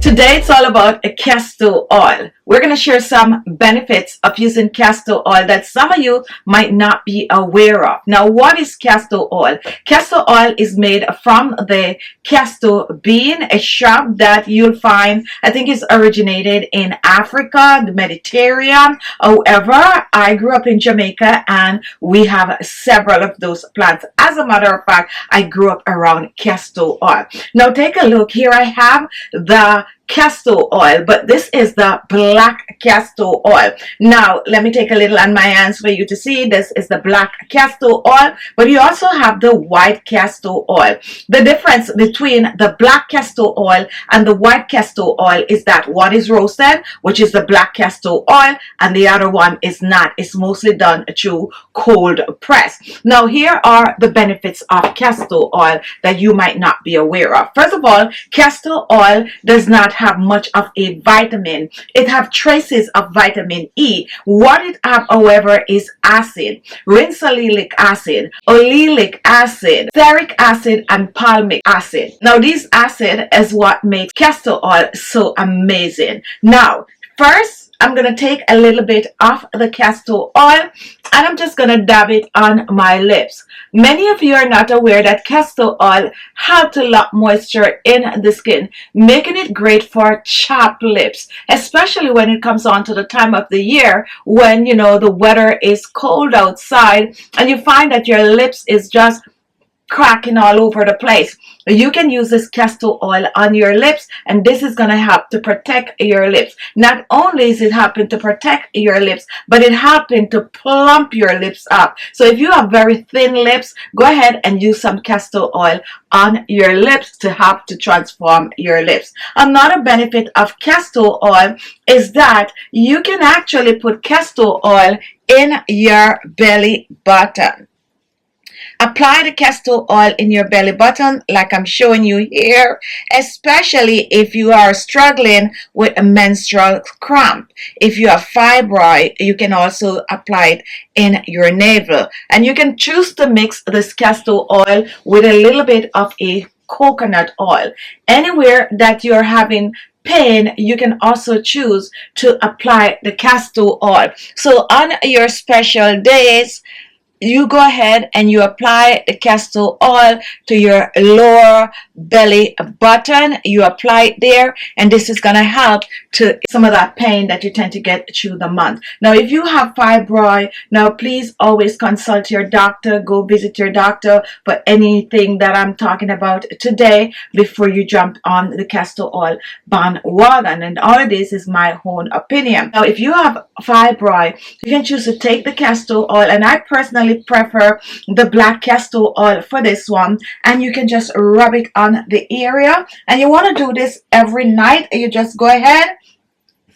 Today it's all about a castor oil. We're going to share some benefits of using castor oil that some of you might not be aware of. Now, what is castor oil? Castor oil is made from the castor bean, a shrub that you'll find, I think is originated in Africa, the Mediterranean. However, I grew up in Jamaica and we have several of those plants. As a matter of fact, I grew up around castor oil. Now, take a look. Here I have the castor oil, but this is the black castor oil. Now let me take a little on my hands for you to see. This is the black castor oil, but you also have the white castor oil. The difference between the black castor oil and the white castor oil is that one is roasted, which is the black castor oil, and the other one is not. It's mostly done through cold press. Now here are the benefits of castor oil that you might not be aware of. First of all, castor oil does not have much of a vitamin. It have traces of vitamin E. What it have, however, is acid, rinsolilic acid, oleic acid, stearic acid, and palmic acid. Now this acid is what makes castor oil so amazing. Now first, I'm going to take a little bit of the castor oil and I'm just going to dab it on my lips. Many of you are not aware that castor oil helps to lock moisture in the skin, making it great for chapped lips, especially when it comes on to the time of the year when, you know, the weather is cold outside and you find that your lips is just cracking all over the place. You can use this castor oil on your lips and this is going to help to protect your lips. Not only is it helping to protect your lips, but it helping to plump your lips up. So if you have very thin lips, go ahead and use some castor oil on your lips to help to transform your lips. Another benefit of castor oil is that you can actually put castor oil in your belly button. Apply the castor oil in your belly button like I'm showing you here, especially if you are struggling with a menstrual cramp. If you have fibroid, you can also apply it in your navel. And you can choose to mix this castor oil with a little bit of a coconut oil. Anywhere that you're having pain, you can also choose to apply the castor oil. So on your special days, you go ahead and you apply the castor oil to your lower belly button. You apply it there and this is going to help to some of that pain that you tend to get through the month. Now if you have fibroid, now please always consult your doctor. Go visit your doctor for anything that I'm talking about today before you jump on the castor oil bandwagon. And all of this is my own opinion. Now if you have fibroid, you can choose to take the castor oil, and I personally prefer the black castor oil for this one, and you can just rub it on the area. And you want to do this every night. You just go ahead,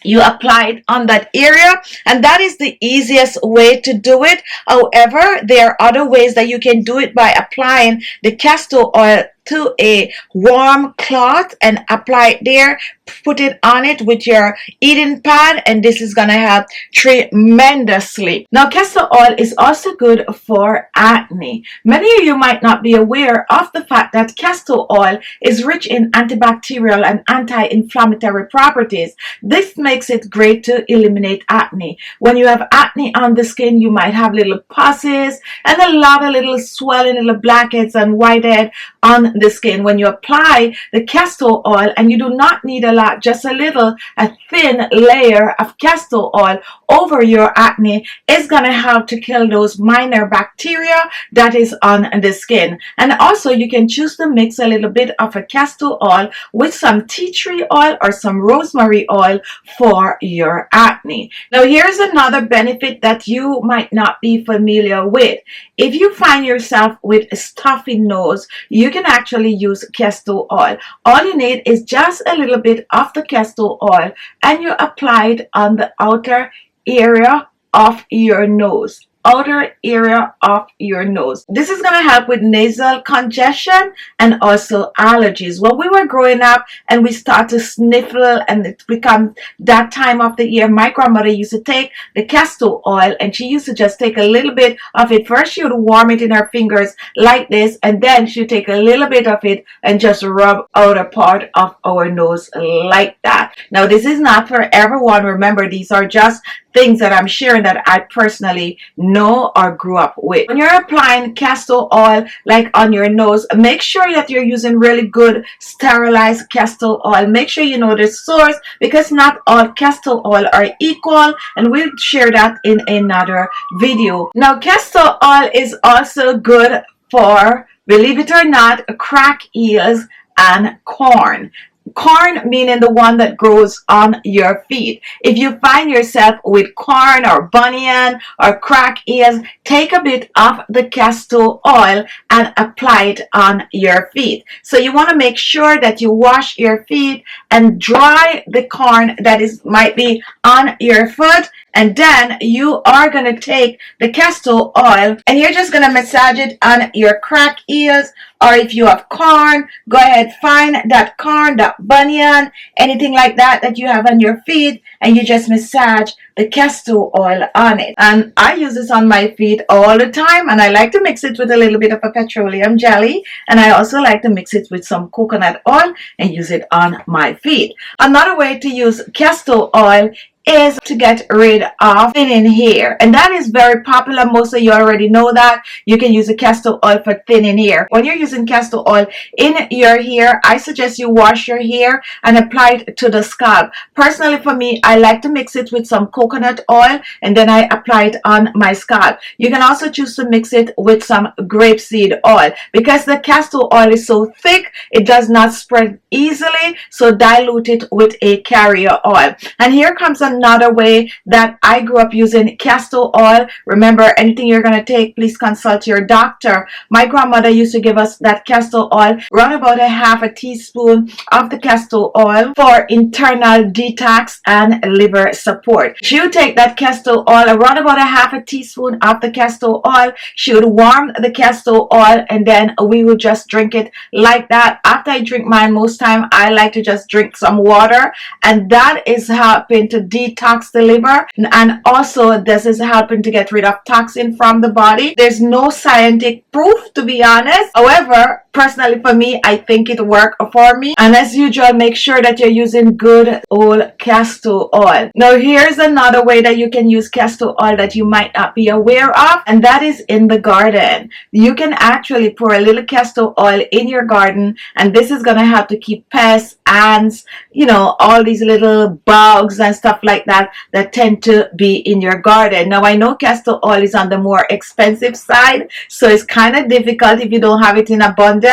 you apply it on that area, and that is the easiest way to do it. However, there are other ways that you can do it by applying the castor oil to a warm cloth and apply it there. Put it on it with your eating pad, and this is gonna help tremendously. Now castor oil is also good for acne. Many of you might not be aware of the fact that castor oil is rich in antibacterial and anti-inflammatory properties. This makes it great to eliminate acne. When you have acne on the skin, you might have little pusses and a lot of little swelling, little blackheads and whitehead on the skin. When you apply the castor oil, and you do not need a lot, just a thin layer of castor oil over your acne, is going to help to kill those minor bacteria that is on the skin. And also you can choose to mix a little bit of a castor oil with some tea tree oil or some rosemary oil for your acne. Now here's another benefit that you might not be familiar with. If you find yourself with a stuffy nose, you can actually use castor oil. All you need is just a little bit of the castor oil and you apply it on the outer area of your nose. outer area of your nose. This is going to help with nasal congestion and also allergies. When we were growing up and we start to sniffle and it becomes that time of the year, my grandmother used to take the castor oil and she used to just take a little bit of it. First she would warm it in her fingers like this, and then she would take a little bit of it and just rub outer part of our nose like that. Now this is not for everyone. Remember, these are just things that I'm sharing that I personally know or grew up with. When you're applying castor oil like on your nose, make sure that you're using really good sterilized castor oil. Make sure you know the source, because not all castor oil are equal, and we'll share that in another video. Now castor oil is also good for, believe it or not, crack ears and corn. Corn meaning the one that grows on your feet. If you find yourself with corn or bunion or crack ears, take a bit of the castor oil and apply it on your feet. So you want to make sure that you wash your feet and dry the corn that might be on your foot, and then you are going to take the castor oil and you're just going to massage it on your crack ears. Or if you have corn, go ahead, find that corn, that bunion, anything like that that you have on your feet, and you just massage the castor oil on it. And I use this on my feet all the time, and I like to mix it with a little bit of a petroleum jelly, and I also like to mix it with some coconut oil and use it on my feet. Another way to use castor oil is to get rid of thinning hair, and that is very popular. Most of you already know that you can use the castor oil for thinning hair. When you're using castor oil in your hair, I suggest you wash your hair and apply it to the scalp. Personally for me, I like to mix it with some coconut oil and then I apply it on my scalp. You can also choose to mix it with some grapeseed oil. Because the castor oil is so thick, it does not spread easily, so dilute it with a carrier oil. And here comes another way that I grew up using castor oil. Remember, anything you're going to take, please consult your doctor. My grandmother used to give us that castor oil, around about a half a teaspoon of the castor oil for internal detox and liver support. She would take that castor oil, around about a half a teaspoon of the castor oil. She would warm the castor oil and then we would just drink it like that. After I drink mine, most time I like to just drink some water, and that is helping to detox the liver, and also this is helping to get rid of toxin from the body. There's no scientific proof, to be honest. However, personally for me, I think it worked for me. And as usual, make sure that you're using good old castor oil. Now here's another way that you can use castor oil that you might not be aware of, and that is in the garden. You can actually pour a little castor oil in your garden, and this is going to help to keep pests, ants, you know, all these little bugs and stuff like that that tend to be in your garden. Now I know castor oil is on the more expensive side, so it's kind of difficult if you don't have it in abundance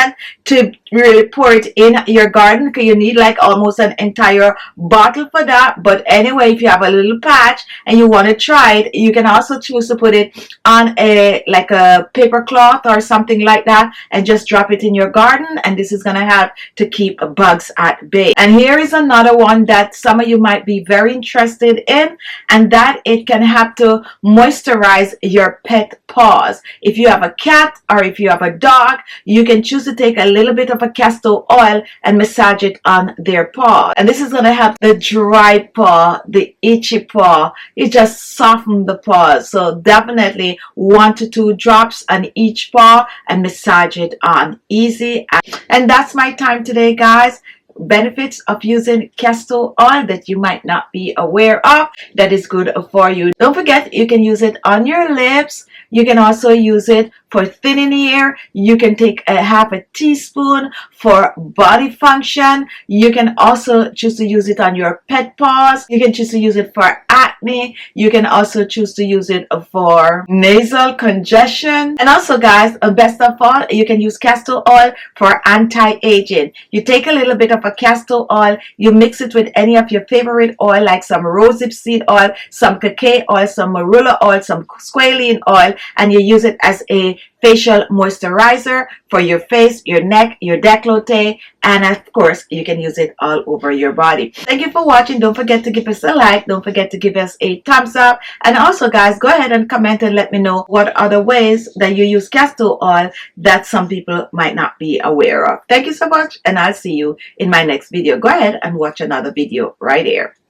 to really pour it in your garden, because you need like almost an entire bottle for that. But anyway, if you have a little patch and you want to try it, you can also choose to put it on a like a paper cloth or something like that and just drop it in your garden, and this is going to help to keep bugs at bay. And here is another one that some of you might be very interested in, and that it can help to moisturize your pet paws. If you have a cat or if you have a dog, you can choose to take a little bit of a castor oil and massage it on their paw, and this is going to help the dry paw, the itchy paw. It just softens the paws. So definitely 1 to 2 drops on each paw and massage it on. Easy. And that's my time today, guys. Benefits of using castor oil that you might not be aware of that is good for you. Don't forget, you can use it on your lips. You can also use it for thinning hair. You can take a half a teaspoon for body function. You can also choose to use it on your pet paws. You can choose to use it for acne. You can also choose to use it for nasal congestion. And also, guys, best of all, you can use castor oil for anti-aging. You take a little bit of a castor oil, you mix it with any of your favorite oil, like some rosehip seed oil, some cacao oil, some marula oil, some squalene oil, and you use it as a facial moisturizer for your face, your neck, your décolleté, and of course, you can use it all over your body. Thank you for watching. Don't forget to give us a like. Don't forget to give us a thumbs up. And also, guys, go ahead and comment and let me know what other ways that you use castor oil that some people might not be aware of. Thank you so much, and I'll see you in my next video. Go ahead and watch another video right here.